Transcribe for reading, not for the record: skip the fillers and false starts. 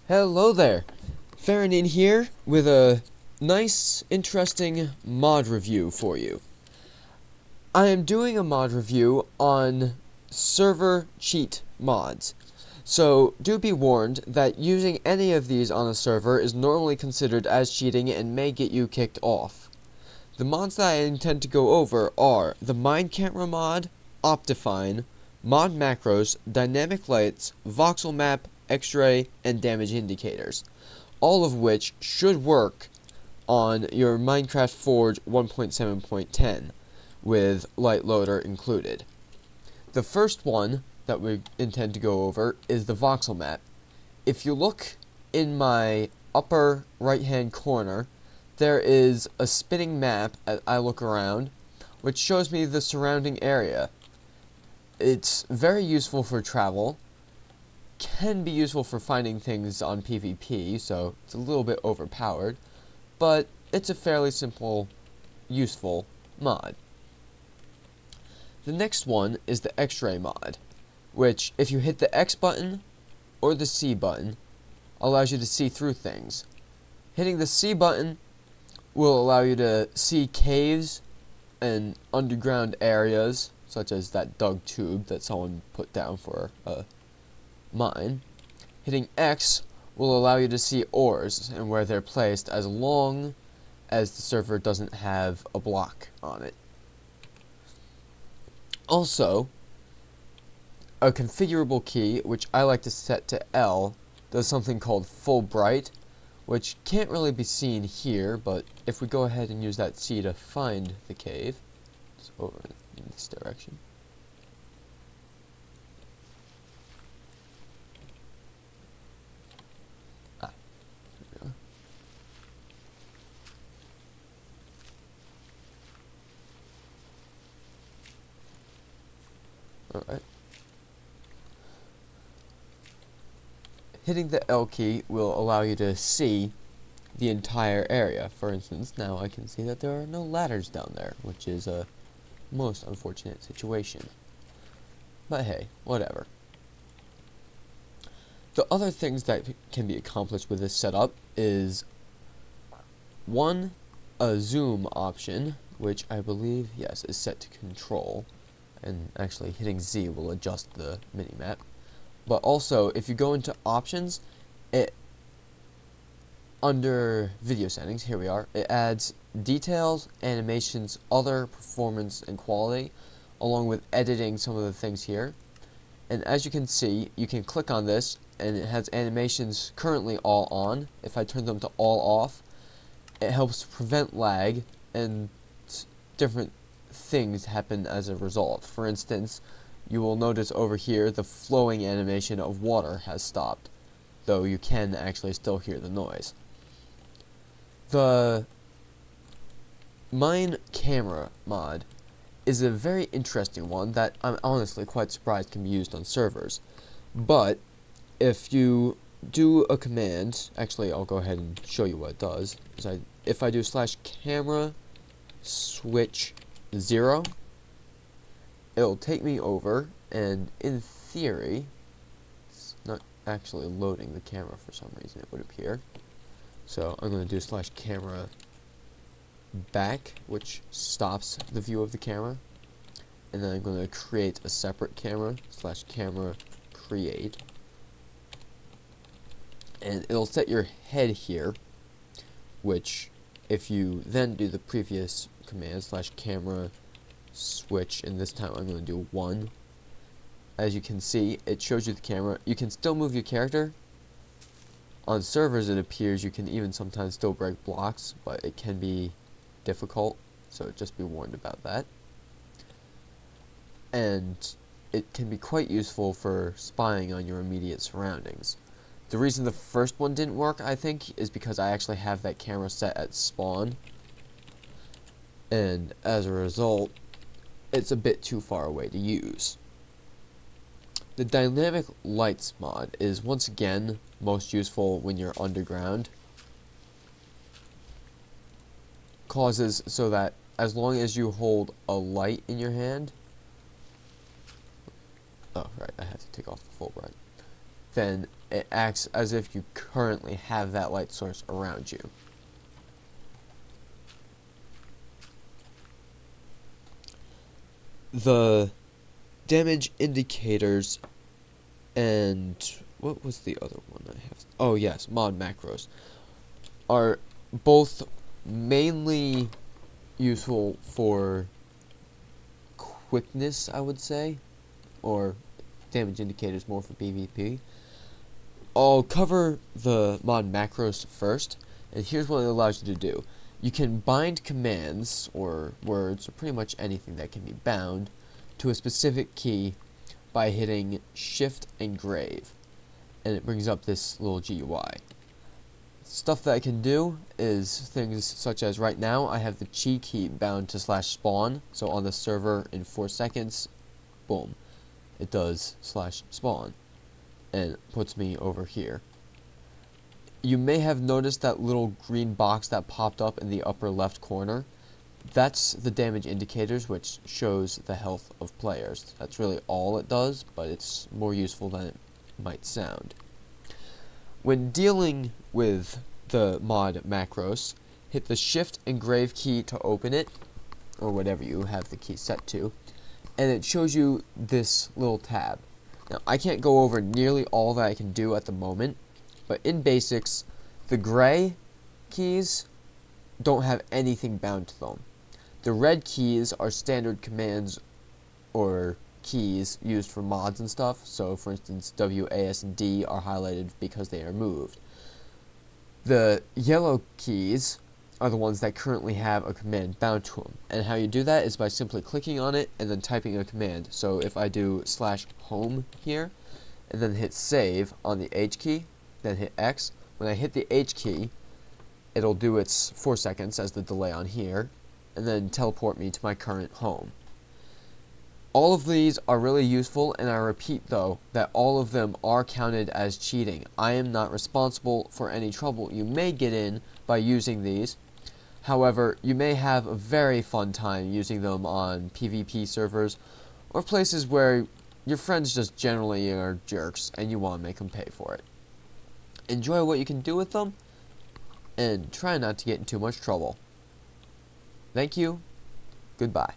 Hello there, Farron here with a nice, interesting mod review for you. I am doing a mod review on server cheat mods. So, do be warned that using any of these on a server is normally considered as cheating and may get you kicked off. The mods that I intend to go over are the MineCamera mod, Optifine, Mod Macros, Dynamiclights, Voxelmap, X-ray, and DamageIndicators, all of which should work on your Minecraft Forge 1.7.10 with Light Loader included. The first one that we intend to go over is the Voxelmap. If you look in my upper right hand corner, there is a spinning map as I look around, which shows me the surrounding area. It's very useful for travel, can be useful for finding things on PvP, so it's a little bit overpowered, but it's a fairly simple, useful mod. The next one is the X-ray mod, which, if you hit the X button or the C button, allows you to see through things. Hitting the C button will allow you to see caves and underground areas, such as that dug tube that someone put down for a mine. Hitting X will allow you to see ores and where they're placed, as long as the server doesn't have a block on it. Also, a configurable key, which I like to set to L, does something called full bright, which can't really be seen here, but if we go ahead and use that C to find the cave, it's over in this direction. There we go. Alright. Hitting the L key will allow you to see the entire area. For instance, now I can see that there are no ladders down there, which is a most unfortunate situation. But hey, whatever. The other things that can be accomplished with this setup is, one, a zoom option, which I believe, yes, is set to control, and actually hitting Z will adjust the minimap. But also, if you go into options, under video settings, here we are, it adds details, animations, other, performance, and quality, along with editing some of the things here. And as you can see, you can click on this, and it has animations currently all on. If I turn them to all off, it helps prevent lag, and different things happen as a result. For instance, you will notice over here the flowing animation of water has stopped, though you can actually still hear the noise. The MineCamera mod is a very interesting one that I'm honestly quite surprised can be used on servers. But if you do a command, actually I'll go ahead and show you what it does. If I do /camera switch 0, it'll take me over, and in theory, it's not actually loading the camera for some reason, it would appear. So I'm going to do /camera back, which stops the view of the camera. And then I'm going to create a separate camera, /camera create. And it'll set your head here, which if you then do the previous command, /camera switch, and this time I'm going to do 1. As you can see, it shows you the camera. You can still move your character. On servers, it appears you can even sometimes still break blocks, but it can be difficult, so just be warned about that. And it can be quite useful for spying on your immediate surroundings. The reason the first one didn't work, I think, is because I actually have that camera set at spawn, and as a result, it's a bit too far away to use. The Dynamiclights mod is once again most useful when you're underground. Causes so that as long as you hold a light in your hand, oh right, I have to take off the full bright, then it acts as if you currently have that light source around you. The damage indicators and what was the other one I have? Oh yes, mod macros are both mainly useful for quickness, I would say, or damage indicators more for PvP. I'll cover the mod macros first, and here's what it allows you to do. You can bind commands, or words, or pretty much anything that can be bound, to a specific key by hitting Shift Engrave, and it brings up this little GUI. Stuff that I can do is things such as right now I have the chi key bound to /spawn, so on the server in 4 seconds, boom, it does /spawn, and puts me over here. You may have noticed that little green box that popped up in the upper left corner. That's the damage indicators, which shows the health of players. That's really all it does, but it's more useful than it might sound. When dealing with the mod macros, hit the Shift Engrave key to open it, or whatever you have the key set to, and it shows you this little tab. Now, I can't go over nearly all that I can do at the moment, but in basics, the gray keys don't have anything bound to them. The red keys are standard commands or keys used for mods and stuff, so for instance W, A, S, and D are highlighted because they are moved. The yellow keys are the ones that currently have a command bound to them, and how you do that is by simply clicking on it and then typing a command. So if I do /home here, and then hit save on the H key, then hit X, when I hit the H key, it'll do its 4 seconds as the delay on here, and then teleport me to my current home. All of these are really useful, and I repeat though, that all of them are counted as cheating. I am not responsible for any trouble you may get in by using these. However, you may have a very fun time using them on PvP servers, or places where your friends just generally are jerks, and you want to make them pay for it. Enjoy what you can do with them, and try not to get in too much trouble. Thank you. Goodbye.